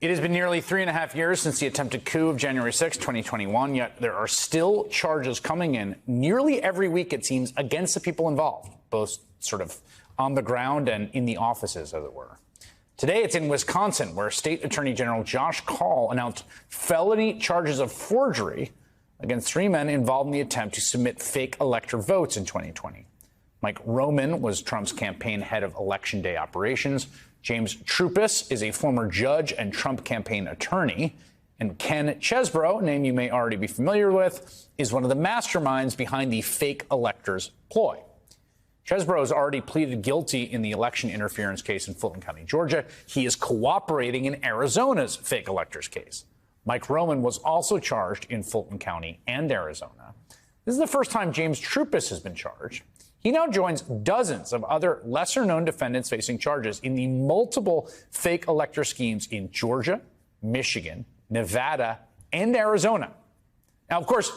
It has been nearly 3.5 years since the attempted coup of January 6, 2021, yet there are still charges coming in nearly every week, it seems, against the people involved, both sort of on the ground and in the offices, as it were. Today, it's in Wisconsin, where State Attorney General Josh Kaul announced felony charges of forgery against 3 men involved in the attempt to submit fake elector votes in 2020. Mike Roman was Trump's campaign head of Election Day operations. James Troupis is a former judge and Trump campaign attorney. And Ken Chesebro, a name you may already be familiar with, is one of the masterminds behind the fake electors ploy. Chesebro has already pleaded guilty in the election interference case in Fulton County, Georgia. He is cooperating in Arizona's fake electors case. Mike Roman was also charged in Fulton County and Arizona. This is the first time James Troupis has been charged. He now joins dozens of other lesser-known defendants facing charges in the multiple fake elector schemes in Georgia, Michigan, Nevada, and Arizona. Now, of course,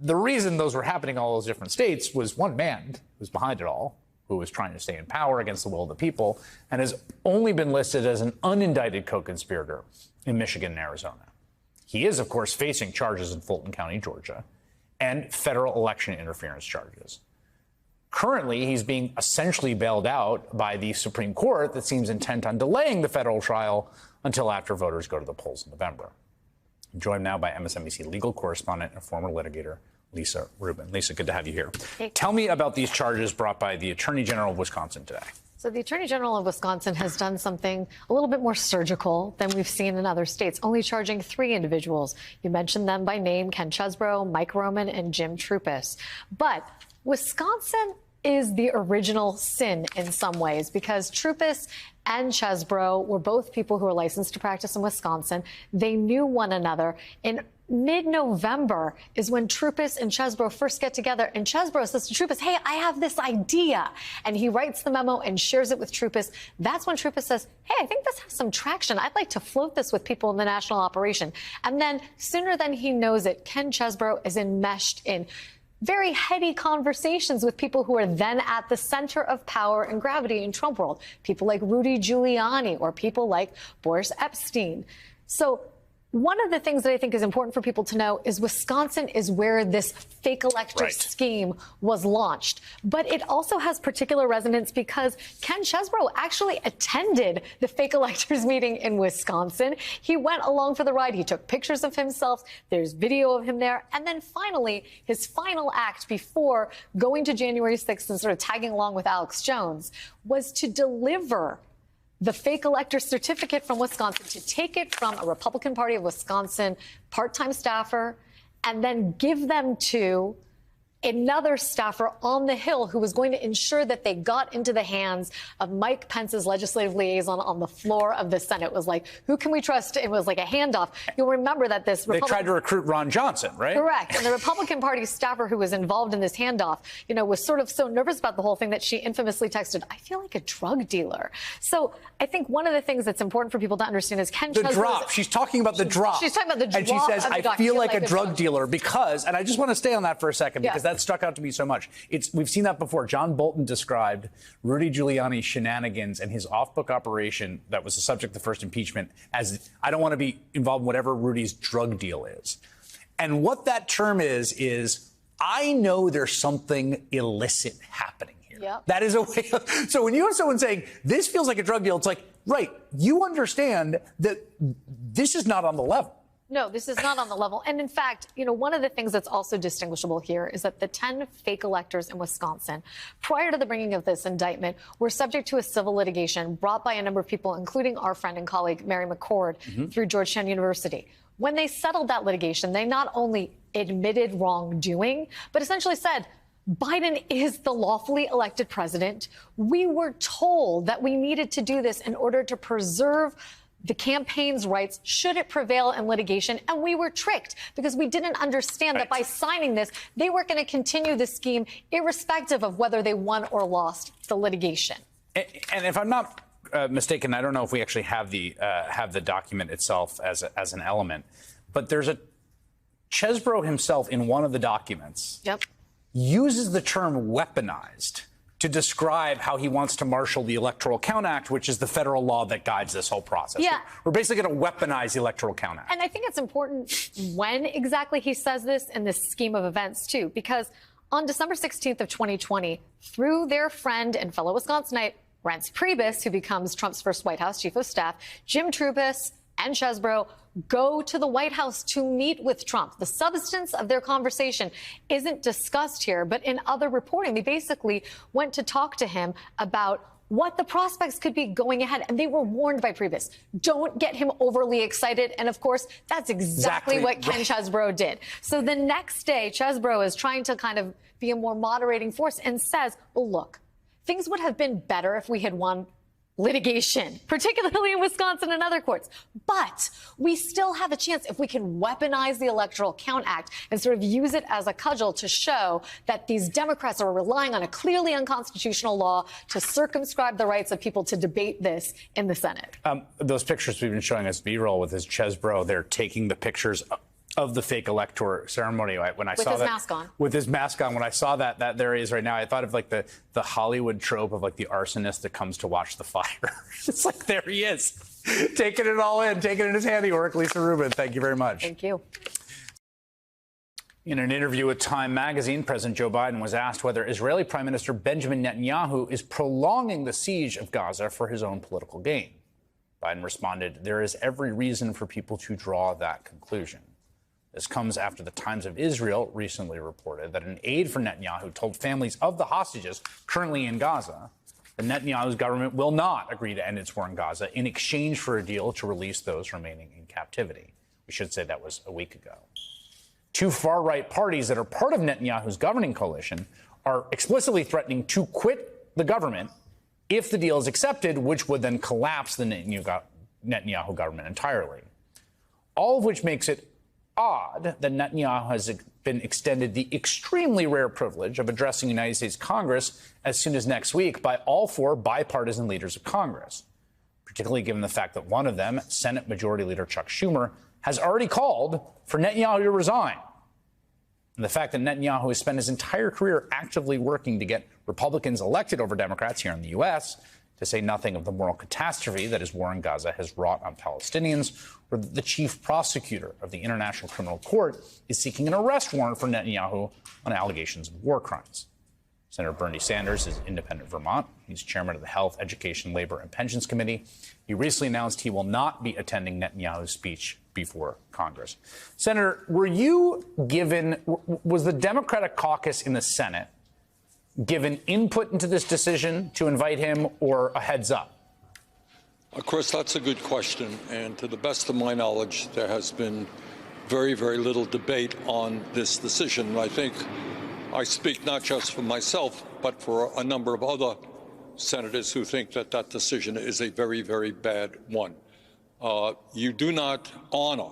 the reason those were happening in all those different states was one man who was behind it all, who was trying to stay in power against the will of the people, and has only been listed as an unindicted co-conspirator in Michigan and Arizona. He is, of course, facing charges in Fulton County, Georgia, and federal election interference charges. Currently, he's being essentially bailed out by the Supreme Court that seems intent on delaying the federal trial until after voters go to the polls in November. I'm joined now by MSNBC legal correspondent and former litigator Lisa Rubin. Lisa, good to have you here. Hey. Tell me about these charges brought by the Attorney General of Wisconsin today. So the Attorney General of Wisconsin has done something a little bit more surgical than we've seen in other states, only charging 3 individuals. You mentioned them by name: Ken Chesebro, Mike Roman, and Jim Troupis. But Wisconsin is the original sin in some ways, because Troupis and Chesebro were both people who were licensed to practice in Wisconsin. They knew one another. In mid-November is when Troupis and Chesebro first get together, and Chesebro says to Troupis, "Hey, I have this idea." And he writes the memo and shares it with Troupis. That's when Troupis says, "Hey, I think this has some traction. I'd like to float this with people in the national operation." And then sooner than he knows it, Ken Chesebro is enmeshed in very heady conversations with people who are then at the center of power and gravity in Trump world, people like Rudy Giuliani or people like Boris Epstein. So one of the things that I think is important for people to know is Wisconsin is where this fake elector scheme was launched. But it also has particular resonance because Ken Chesebro actually attended the fake electors meeting in Wisconsin. He went along for the ride. He took pictures of himself. There's video of him there. And then finally, his final act before going to January 6th and sort of tagging along with Alex Jones was to deliver the fake elector certificate from Wisconsin, to take it from a Republican Party of Wisconsin part-time staffer and then give them to another staffer on the Hill who was going to ensure that they got into the hands of Mike Pence's legislative liaison on the floor of the Senate. It was like, who can we trust? It was like a handoff. You'll remember that this They tried to recruit Ron Johnson, right? Correct. And the Republican Party staffer who was involved in this handoff, was sort of so nervous about the whole thing that she infamously texted, "I feel like a drug dealer." So I think one of the things that's important for people to understand is Ken Chesebro. The drop. She's talking about the drop. She's talking about the drop. And she says, "I feel like a drug dealer because," and I just want to stay on that for a second because that stuck out to me so much. We've seen that before. John Bolton described Rudy Giuliani's shenanigans and his off-book operation that was the subject of the first impeachment as, "I don't want to be involved in whatever Rudy's drug deal is." And what that term is, I know there's something illicit happening here. Yep. That is a way of, so when you have someone saying, "This feels like a drug deal," it's like, right, you understand that this is not on the level. No, this is not on the level. And in fact, one of the things that's also distinguishable here is that the 10 fake electors in Wisconsin, prior to the bringing of this indictment, were subject to a civil litigation brought by a number of people, including our friend and colleague Mary McCord, through Georgetown University. When they settled that litigation, they not only admitted wrongdoing, but essentially said, Biden is the lawfully elected president. We were told that we needed to do this in order to preserve the campaign's rights should it prevail in litigation. And we were tricked because we didn't understand that by signing this, they were going to continue the scheme irrespective of whether they won or lost the litigation. And if I'm not mistaken, I don't know if we actually have the document itself as an element, but there's a Chesebro himself in one of the documents uses the term weaponized to describe how he wants to marshal the Electoral Count Act, which is the federal law that guides this whole process. Yeah. We're basically going to weaponize the Electoral Count Act. And I think it's important when exactly he says this in this scheme of events, too, because on December 16th of 2020, through their friend and fellow Wisconsinite, Reince Priebus, who becomes Trump's first White House chief of staff, Jim Trupis and Chesbro go to the White House to meet with Trump. The substance of their conversation isn't discussed here, but in other reporting, they basically went to talk to him about what the prospects could be going ahead. And they were warned by Priebus, don't get him overly excited. And of course, that's exactly what Ken Chesbro did. So the next day, Chesbro is trying to kind of be a more moderating force and says, well, look, things would have been better if we had won litigation, particularly in Wisconsin and other courts. But we still have a chance if we can weaponize the Electoral Count Act and sort of use it as a cudgel to show that these Democrats are relying on a clearly unconstitutional law to circumscribe the rights of people to debate this in the Senate. Those pictures we've been showing us B-roll with his Chesbro, they're taking the pictures of the fake elector ceremony. When I saw that, with his mask on. With his mask on, when I saw that there he is right now, I thought of like the Hollywood trope of like the arsonist that comes to watch the fire. It's like there he is, taking it all in, taking it in his handiwork. Lisa Rubin, thank you very much. Thank you. In an interview with Time magazine, President Joe Biden was asked whether Israeli Prime Minister Benjamin Netanyahu is prolonging the siege of Gaza for his own political gain. Biden responded, "There is every reason for people to draw that conclusion." This comes after the Times of Israel recently reported that an aide for Netanyahu told families of the hostages currently in Gaza that Netanyahu's government will not agree to end its war in Gaza in exchange for a deal to release those remaining in captivity. We should say that was a week ago. Two far-right parties that are part of Netanyahu's governing coalition are explicitly threatening to quit the government if the deal is accepted, which would then collapse the Netanyahu government entirely. All of which makes it odd that Netanyahu has been extended the extremely rare privilege of addressing United States Congress as soon as next week by all four bipartisan leaders of Congress, particularly given the fact that one of them, Senate Majority Leader Chuck Schumer, has already called for Netanyahu to resign. And the fact that Netanyahu has spent his entire career actively working to get Republicans elected over Democrats here in the U.S., to say nothing of the moral catastrophe that his war in Gaza has wrought on Palestinians, where the chief prosecutor of the International Criminal Court is seeking an arrest warrant for Netanyahu on allegations of war crimes. Senator Bernie Sanders is independent Vermont. He's chairman of the Health, Education, Labor, and Pensions Committee. He recently announced he will not be attending Netanyahu's speech before Congress. Senator, was the Democratic caucus in the Senate given input into this decision to invite him, or a heads up? Of course, that's a good question. And to the best of my knowledge, there has been very, very little debate on this decision. I think I speak not just for myself, but for a number of other senators who think that that decision is a very, very bad one. You do not honor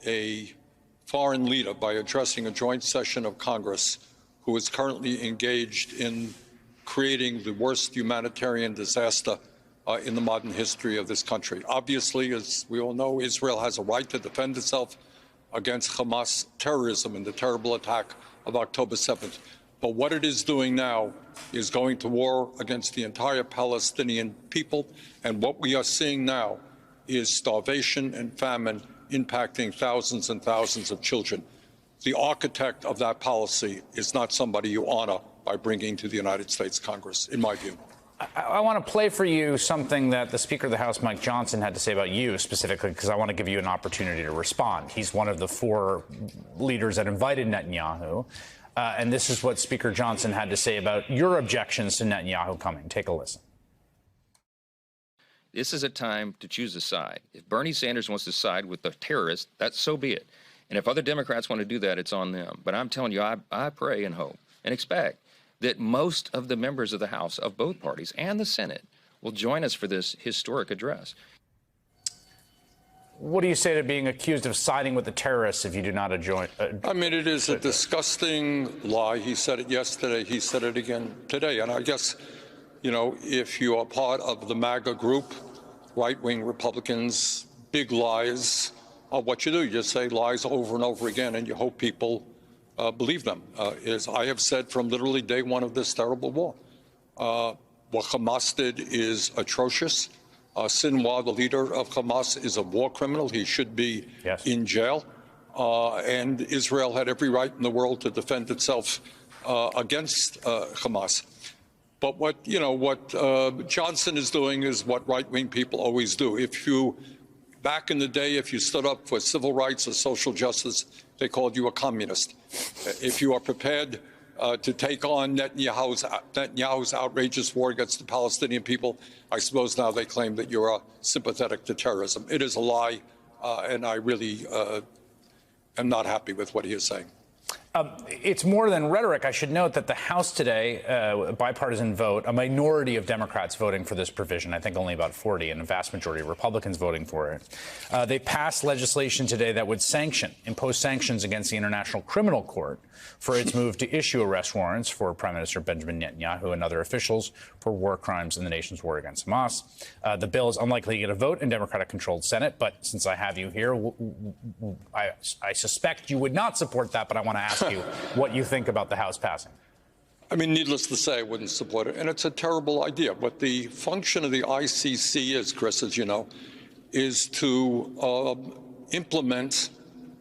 a foreign leader by addressing a joint session of Congress who is currently engaged in creating the worst humanitarian disaster in the modern history of this country. Obviously, as we all know, Israel has a right to defend itself against Hamas terrorism and the terrible attack of October 7th. But what it is doing now is going to war against the entire Palestinian people. And what we are seeing now is starvation and famine impacting thousands and thousands of children. The architect of that policy is not somebody you honor by bringing to the United States Congress, in my view. I want to play for you something that the Speaker of the House, Mike Johnson, had to say about you specifically, because I want to give you an opportunity to respond. He's one of the four leaders that invited Netanyahu. And this is what Speaker Johnson had to say about your objections to Netanyahu coming. Take a listen. This is a time to choose a side. If Bernie Sanders wants to side with the terrorists, so be it. And if other Democrats want to do that, it's on them. But I'm telling you, I pray and hope and expect that most of the members of the House of both parties and the Senate will join us for this historic address. What do you say to being accused of siding with the terrorists if you do not join? I mean, it is a disgusting lie. He said it yesterday. He said it again today. And I guess, you know, if you are part of the MAGA group, right-wing Republicans, big lies, what you do, you just say lies over and over again, and you hope people believe them. As I have said from literally day one of this terrible war, What Hamas did is atrocious. Sinwar, the leader of Hamas, is a war criminal. He should be in jail. And Israel had every right in the world to defend itself against Hamas. But what Johnson is doing is what right-wing people always do. Back in the day, if you stood up for civil rights or social justice, they called you a communist. If you are prepared to take on Netanyahu's outrageous war against the Palestinian people, I suppose now they claim that you're sympathetic to terrorism. It is a lie, and I really am not happy with what he is saying. It's more than rhetoric. I should note that the House today, a bipartisan vote, a minority of Democrats voting for this provision, I think only about 40, and a vast majority of Republicans voting for it. They passed legislation today that would impose sanctions against the International Criminal Court for its move to issue arrest warrants for Prime Minister Benjamin Netanyahu and other officials for war crimes in the nation's war against Hamas. The bill is unlikely to get a vote in Democratic-controlled Senate, but since I have you here, I suspect you would not support that, but I want to ask you what you think about the House passing. I mean, needless to say, I wouldn't support it. And it's a terrible idea. What the function of the ICC is, Chris, as you know, is to implement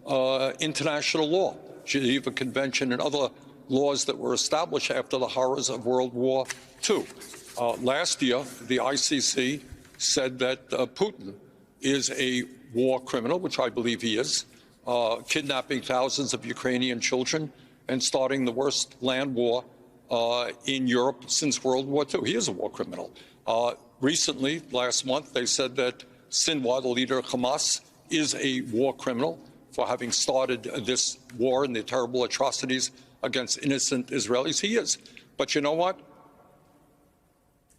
international law, Geneva Convention and other laws that were established after the horrors of World War II. Last year, the ICC said that Putin is a war criminal, which I believe he is, kidnapping thousands of Ukrainian children and starting the worst land war in Europe since World War II. He is a war criminal. Recently, last month, they said that Sinwar, the leader of Hamas, is a war criminal for having started this war and the terrible atrocities against innocent Israelis. He is. But you know what?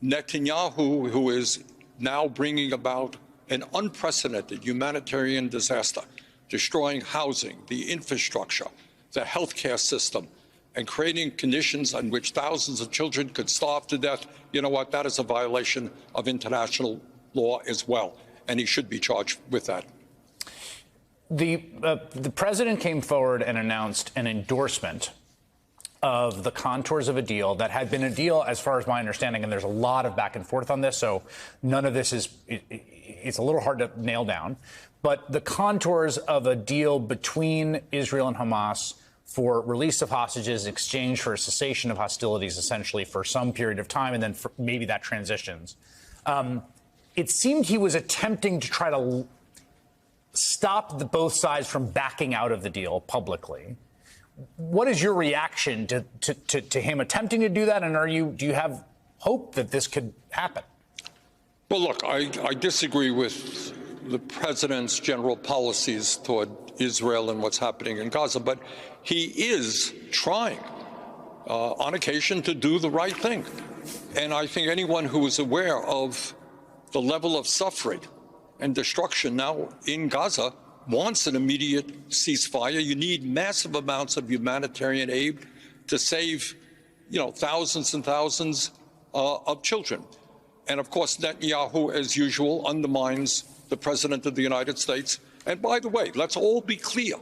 Netanyahu, who is now bringing about an unprecedented humanitarian disaster, destroying housing, the infrastructure, the healthcare system, and creating conditions in which thousands of children could starve to death, you know what? That is a violation of international law as well, and he should be charged with that. The president came forward and announced an endorsement of the contours of a deal that had been a deal, as far as my understanding, and there's a lot of back and forth on this, so none of this it's a little hard to nail down, but the contours of a deal between Israel and Hamas for release of hostages in exchange for a cessation of hostilities, essentially, for some period of time, and then maybe that transitions. It seemed he was attempting to try to stop both sides from backing out of the deal publicly. What is your reaction to him attempting to do that, and do you have hope that this could happen? Well, look, I disagree with the president's general policies toward Israel and what's happening in Gaza, but he is trying on occasion to do the right thing. And I think anyone who is aware of the level of suffering and destruction now in Gaza wants an immediate ceasefire. You need massive amounts of humanitarian aid to save, thousands and thousands of children. And of course, Netanyahu, as usual, undermines the president of the United States. And by the way, let's all be clear.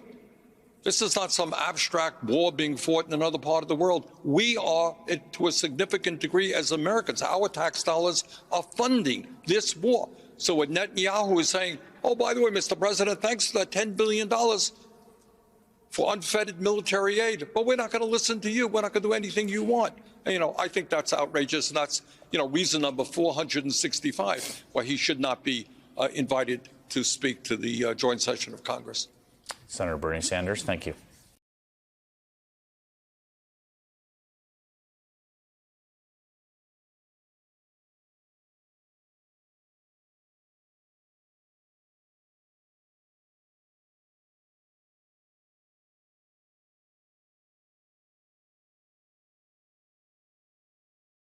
This is not some abstract war being fought in another part of the world. We are, to a significant degree, as Americans, our tax dollars are funding this war. So what Netanyahu is saying, oh, by the way, Mr. President, thanks for that $10 billion for unfettered military aid, but we're not going to listen to you. We're not going to do anything you want. And, I think that's outrageous, and that's, reason number 465 why he should not be invited to speak to the joint session of Congress. Senator Bernie Sanders, thank you.